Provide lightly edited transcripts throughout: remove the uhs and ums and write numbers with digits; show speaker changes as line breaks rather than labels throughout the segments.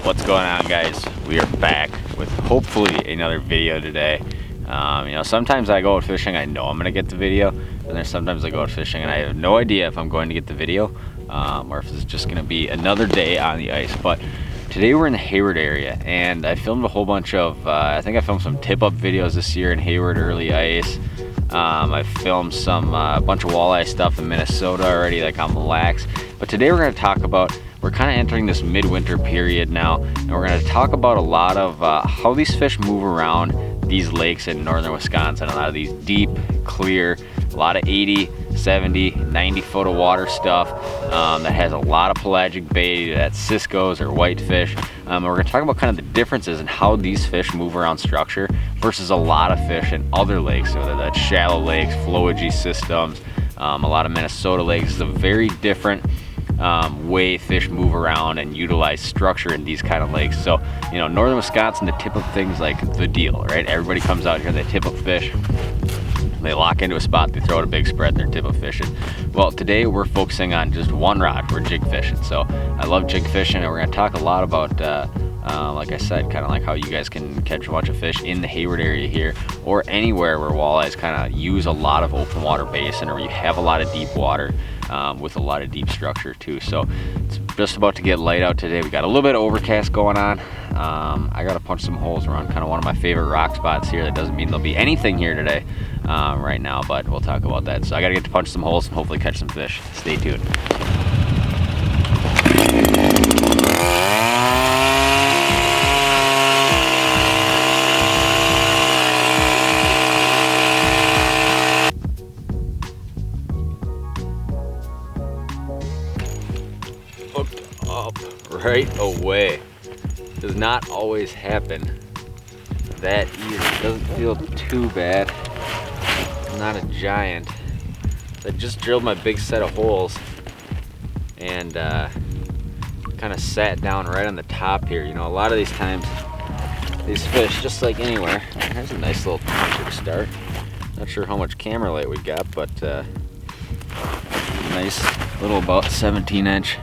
What's going on, guys? We are back with hopefully another video today. You know, sometimes I go out fishing, I know I'm gonna get the video, and there's sometimes I go out fishing and I have no idea if I'm going to get the video or if it's just gonna be another day on the ice. But today we're in the Hayward area, and I filmed a whole bunch of I think I filmed some tip-up videos this year in Hayward early ice. I filmed some bunch of walleye stuff in Minnesota already, like on the lax. But today we're going to talk about, we're kind of entering this midwinter period now, and we're going to talk about a lot of how these fish move around these lakes in northern Wisconsin. A lot of these deep, clear, a lot of 80, 70, 90 foot of water stuff that has a lot of pelagic bait, that's ciscos or whitefish. We're going to talk about kind of the differences in how these fish move around structure versus a lot of fish in other lakes, whether that's shallow lakes, flowage systems, a lot of Minnesota lakes. It's a very different way fish move around and utilize structure in these kind of lakes. So, you know, northern Wisconsin, the tip of things like the deal, right? Everybody comes out here, they tip up fish, they lock into a spot, they throw out a big spread, they're tip up fishing. Well, today we're focusing on just one rod. We're jig fishing. So I love jig fishing, and we're going to talk a lot about like I said, kind of like how you guys can catch a bunch of fish in the Hayward area here, or anywhere where walleyes kind of use a lot of open water basin, or you have a lot of deep water with a lot of deep structure too. So it's just about to get light out today. We got a little bit of overcast going on. I got to punch some holes around kind of one of my favorite rock spots here. That doesn't mean there'll be anything here today right now, but we'll talk about that. So I got to get to punch some holes and hopefully catch some fish. Stay tuned. Right away. Does not always happen that easy. Doesn't feel too bad. I'm not a giant. I just drilled my big set of holes and kind of sat down right on the top here. You know, a lot of these times these fish, just like anywhere, there's a nice little puncher to start. Not sure how much camera light we got, but nice little about 17-inch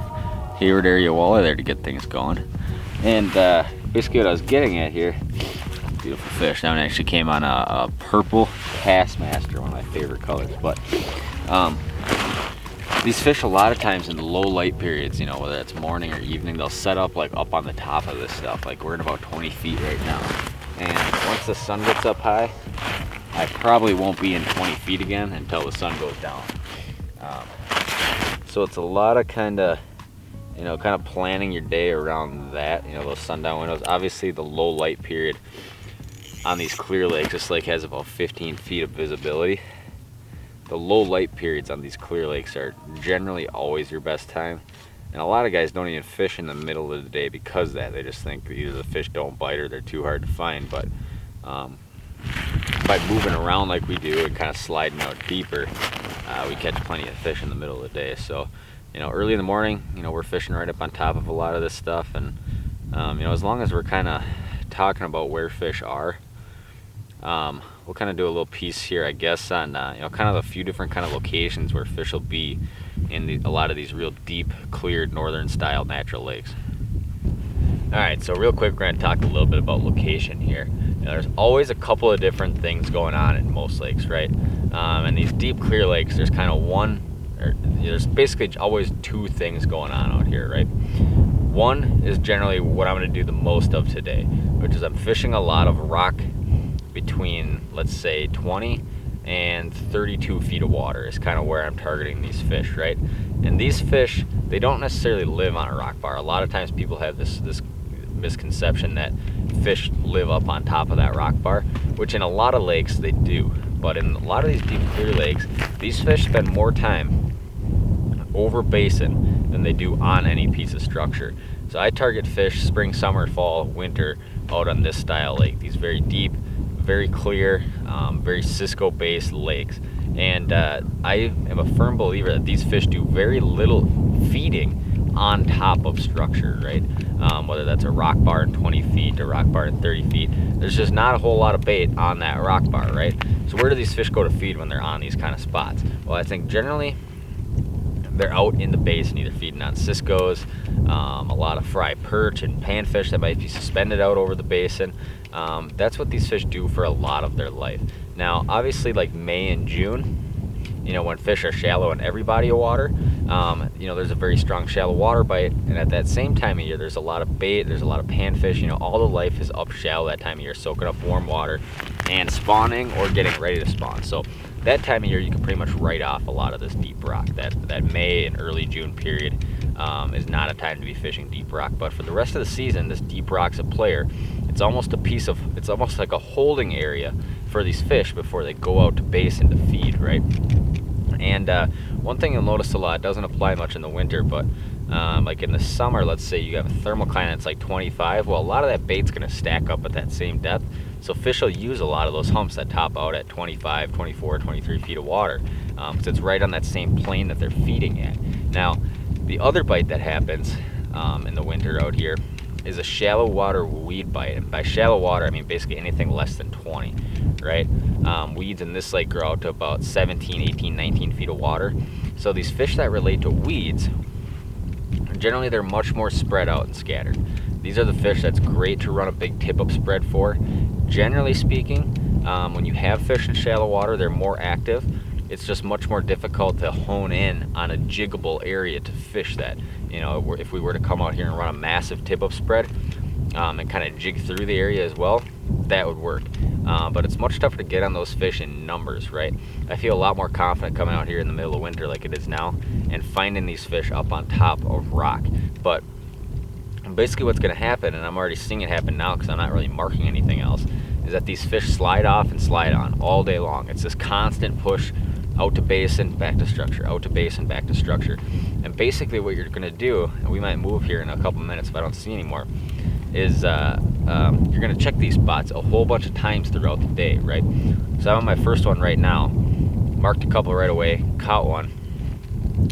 Hayward area walleye there to get things going. And basically what I was getting at here, beautiful fish. That one actually came on a purple Bassmaster, one of my favorite colors. But these fish a lot of times in the low light periods, you know, whether it's morning or evening, they'll set up like up on the top of this stuff. Like we're at about 20 feet right now. And once the sun gets up high, I probably won't be in 20 feet again until the sun goes down. So it's a lot of kind of planning your day around that, you know, those sundown windows. Obviously the low light period on these clear lakes, this lake has about 15 feet of visibility. The low light periods on these clear lakes are generally always your best time. And a lot of guys don't even fish in the middle of the day because of that. They just think that either the fish don't bite or they're too hard to find. But by moving around like we do and kind of sliding out deeper, we catch plenty of fish in the middle of the day. So, you know, early in the morning, you know, we're fishing right up on top of a lot of this stuff. And, you know, as long as we're kind of talking about where fish are, we'll kind of do a little piece here, I guess, on, you know, kind of a few different kind of locations where fish will be in a lot of these real deep, cleared, northern style natural lakes. All right, so real quick, we're going to talk a little bit about location here. You know, there's always a couple of different things going on in most lakes, right? And these deep, clear lakes, there's kind of there's basically always two things going on out here, right? One is generally what I'm going to do the most of today, which is I'm fishing a lot of rock between, let's say, 20 and 32 feet of water is kind of where I'm targeting these fish, right? And these fish, they don't necessarily live on a rock bar. A lot of times people have this misconception that fish live up on top of that rock bar, which in a lot of lakes they do. But in a lot of these deep, clear lakes, these fish spend more time over basin than they do on any piece of structure. So I target fish spring, summer, fall, winter out on this style lake, these very deep, very clear, very cisco based lakes. And I am a firm believer that these fish do very little feeding on top of structure, right? Whether that's a rock bar in 20 feet or rock bar in 30 feet, there's just not a whole lot of bait on that rock bar, right? So where do these fish go to feed when they're on these kind of spots? Well, I think generally they're out in the basin either feeding on ciscos, a lot of fry perch and panfish that might be suspended out over the basin. That's what these fish do for a lot of their life. Now obviously, like May and June, you know, when fish are shallow in every body of water, you know, there's a very strong shallow water bite, and at that same time of year there's a lot of bait, there's a lot of panfish. You know, all the life is up shallow that time of year, soaking up warm water and spawning or getting ready to spawn. So that time of year you can pretty much write off a lot of this deep rock. That May and early June period is not a time to be fishing deep rock. But for the rest of the season, this deep rock's a player. It's almost like a holding area for these fish before they go out to basin to feed, right? And one thing you'll notice a lot, doesn't apply much in the winter, but like in the summer, let's say you have a thermocline that's like 25, well, a lot of that bait's gonna stack up at that same depth. So fish will use a lot of those humps that top out at 25, 24, 23 feet of water, because it's right on that same plane that they're feeding at. Now, the other bite that happens in the winter out here is a shallow water weed bite. And by shallow water, I mean basically anything less than 20, right? Weeds in this lake grow out to about 17, 18, 19 feet of water. So these fish that relate to weeds, generally they're much more spread out and scattered. These are the fish that's great to run a big tip-up spread for. Generally speaking, when you have fish in shallow water, they're more active. It's just much more difficult to hone in on a jiggable area to fish that. You know, if we were to come out here and run a massive tip-up spread and kind of jig through the area as well, that would work. But it's much tougher to get on those fish in numbers, right? I feel a lot more confident coming out here in the middle of winter like it is now and finding these fish up on top of rock. But basically what's going to happen, and I'm already seeing it happen now because I'm not really marking anything else, is that these fish slide off and slide on all day long. It's this constant push out to basin, back to structure, out to basin, back to structure. And basically what you're going to do, and we might move here in a couple minutes if I don't see any more, is you're going to check these spots a whole bunch of times throughout the day, right? So I'm on my first one right now, marked a couple right away, caught one.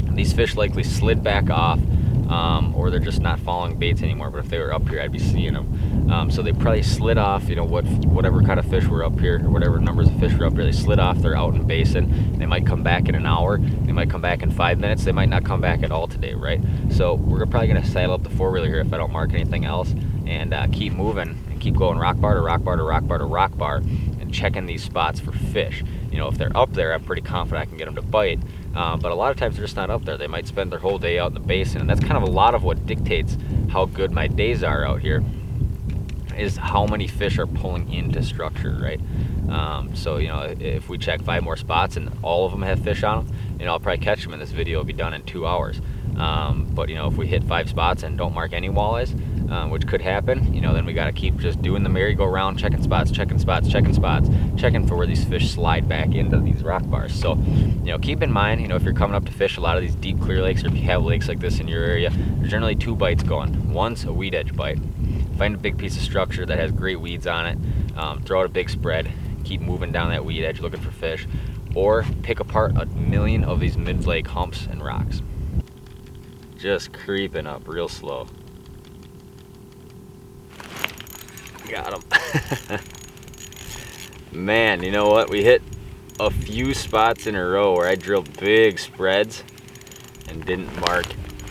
And these fish likely slid back off, or they're just not following baits anymore. But if they were up here, I'd be seeing them. So they probably slid off, you know, whatever kind of fish were up here, or whatever numbers of fish were up here, they slid off, they're out in basin. They might come back in an hour, they might come back in 5 minutes, they might not come back at all today, right? So we're probably gonna saddle up the four-wheeler here if I don't mark anything else, and keep moving and keep going rock bar to rock bar to rock bar to rock bar and checking these spots for fish. You know, if they're up there, I'm pretty confident I can get them to bite. But a lot of times they're just not up there. They might spend their whole day out in the basin, and that's kind of a lot of what dictates how good my days are out here, is how many fish are pulling into structure, right? So, you know, if we check 5 more spots and all of them have fish on them, you know, I'll probably catch them and this video will be done in 2 hours. But, you know, if we hit 5 spots and don't mark any walleyes, which could happen, you know, then we got to keep just doing the merry-go-round, checking spots, checking spots, checking spots, checking for where these fish slide back into these rock bars. So, you know, keep in mind, you know, if you're coming up to fish a lot of these deep clear lakes, or if you have lakes like this in your area, there's generally 2 bites going. One's a weed edge bite. Find a big piece of structure that has great weeds on it, throw out a big spread, keep moving down that weed edge looking for fish, or pick apart a million of these mid-lake humps and rocks. Just creeping up real slow. Got him. Man, you know what? We hit a few spots in a row where I drilled big spreads and didn't mark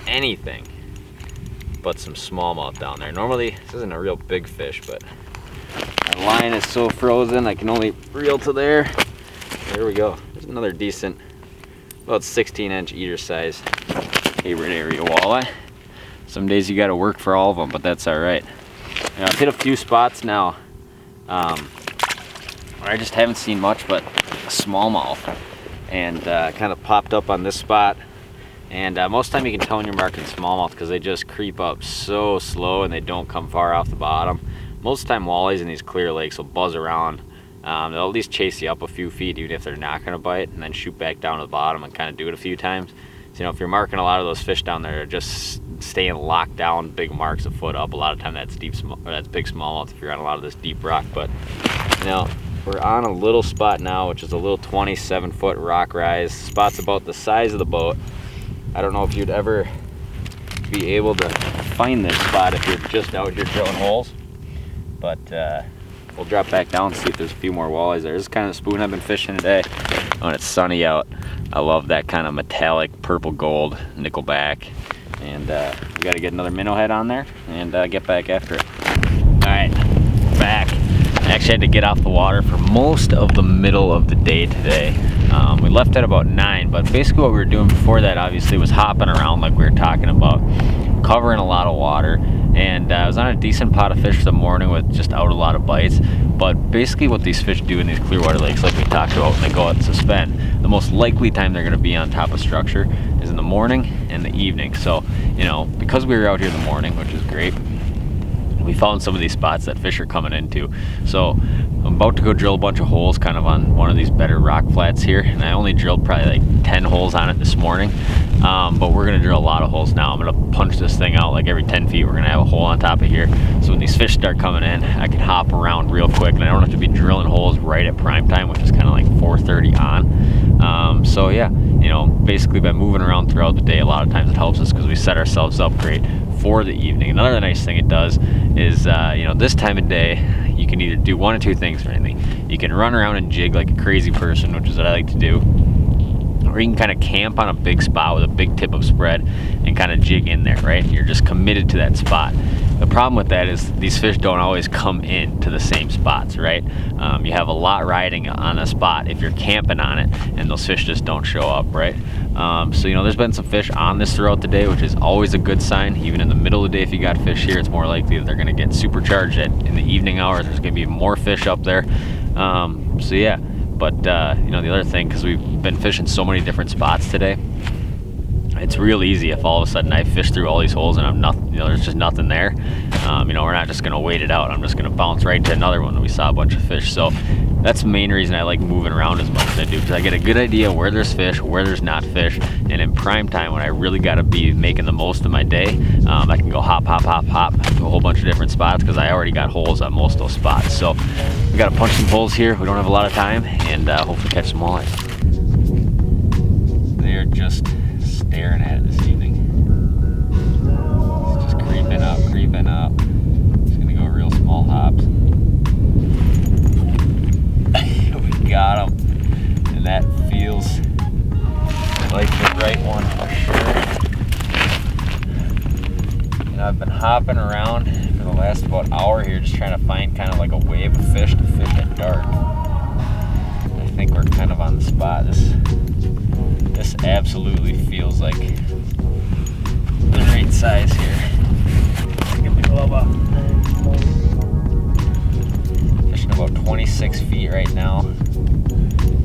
anything but some smallmouth down there. Normally, this isn't a real big fish, but my line is so frozen I can only reel to there. There we go. There's another decent, about 16-inch eater size favorite area walleye. Some days you got to work for all of them, but that's all right. You know, I've hit a few spots now where I just haven't seen much but a smallmouth, and kind of popped up on this spot. And most of the time you can tell when you're marking smallmouth because they just creep up so slow and they don't come far off the bottom. Most of the time walleyes in these clear lakes will buzz around. They'll at least chase you up a few feet even if they're not going to bite, and then shoot back down to the bottom and kind of do it a few times. So, you know, if you're marking a lot of those fish down there, they're just staying locked down, big marks a foot up. A lot of time that's big smallmouth if you're on a lot of this deep rock. But, you know, we're on a little spot now, which is a little 27-foot rock rise. The spot's about the size of the boat. I don't know if you'd ever be able to find this spot if you're just out here drilling holes, but we'll drop back down and see if there's a few more walleyes there. This is kind of the spoon I've been fishing today when it's sunny out. I love that kind of metallic purple gold nickelback. And we got to get another minnow head on there and get back after it. All right, back. I actually had to get off the water for most of the middle of the day today. We left at about 9, but basically what we were doing before that obviously was hopping around like we were talking about, covering a lot of water. And I was on a decent pot of fish for the morning with just out a lot of bites. But basically what these fish do in these clear water lakes, like we talked about when they go out and suspend, the most likely time they're going to be on top of structure is in the morning and the evening. So, you know, because we were out here in the morning, which is great, we found some of these spots that fish are coming into. So I'm about to go drill a bunch of holes kind of on one of these better rock flats here, and I only drilled probably like 10 holes on it this morning, but we're gonna drill a lot of holes now. I'm gonna punch this thing out like every 10 feet. We're gonna have a hole on top of here, so when these fish start coming in, I can hop around real quick and I don't have to be drilling holes right at prime time, which is kind of like 4:30 on. So yeah, you know, basically by moving around throughout the day, a lot of times it helps us because we set ourselves up great for the evening. Another nice thing it does is, you know, this time of day, you can either do one of two things for anything. You can run around and jig like a crazy person, which is what I like to do, or you can kind of camp on a big spot with a big tip of spread and kind of jig in there, right? You're just committed to that spot. The problem with that is these fish don't always come in to the same spots, right? You have a lot riding on a spot if you're camping on it, and those fish just don't show up, right? So, you know, there's been some fish on this throughout the day, which is always a good sign. Even in the middle of the day, if you got fish here, it's more likely that they're gonna get supercharged in the evening hours. There's gonna be more fish up there. So yeah, but you know, the other thing, because we've been fishing so many different spots today, it's real easy if all of a sudden I fish through all these holes and I'm nothing, you know, there's just nothing there. You know, we're not just gonna wait it out. I'm just gonna bounce right to another one. We saw a bunch of fish. So that's the main reason I like moving around as much as I do, because I get a good idea where there's fish, where there's not fish. And in prime time, when I really gotta be making the most of my day, I can go hop, hop, hop, hop to a whole bunch of different spots because I already got holes on most of those spots. So we gotta punch some holes here. We don't have a lot of time, and hopefully catch some walleyes. They're just staring at it this evening. It's just creeping up, creeping up. Just gonna go real small hops. We got them, and that feels like the right one for sure. And I've been hopping around for the last about hour here, just trying to find kind of like a wave of fish to fish at dark. I think we're kind of on the spot. This absolutely feels like the right size here. Get the glove up. Fishing about 26 feet right now.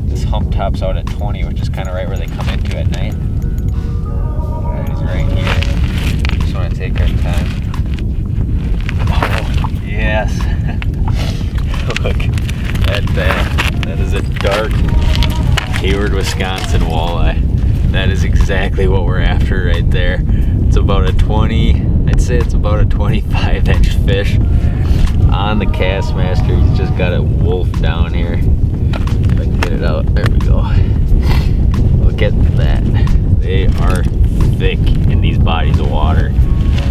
This hump tops out at 20, which is kind of right where they come into at night. That is right here. Just want to take our time. Oh, yes. Look at that. That is a dark Hayward, Wisconsin walleye. That is exactly what we're after right there. It's about a 20, I'd say it's about a 25-inch fish on the Castmaster. He's just got it wolfed down here. If I can get it out, there we go. Look at that. They are thick in these bodies of water.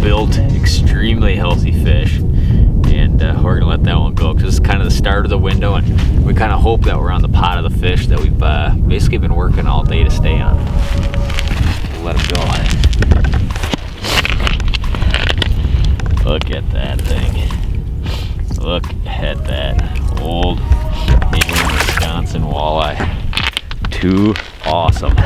Built, extremely healthy fish. And we're gonna let that one go because it's kind of the start of the window, and we kind of hope that we're on the pot of the fish that we've basically been working all day to stay on. Let it go. Look at that thing. Look at that old Wisconsin walleye. Too awesome.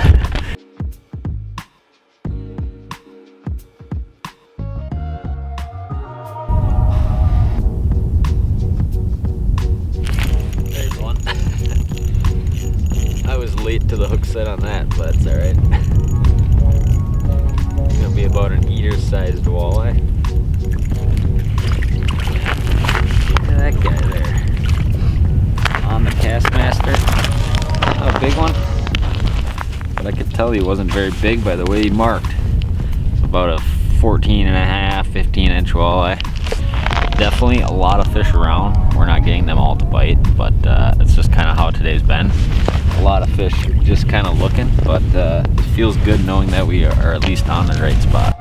Late to the hook set on that, but it's alright. It's gonna be about an eater-sized walleye. Look at that guy there. On the Castmaster. Not a big one, but I could tell he wasn't very big by the way he marked. It's about a 14 and a half, 15-inch walleye. Definitely a lot of fish around. We're not getting them all to bite, but it's just kind of how today's been. A lot of fish just kind of looking, but it feels good knowing that we are at least on the right spot.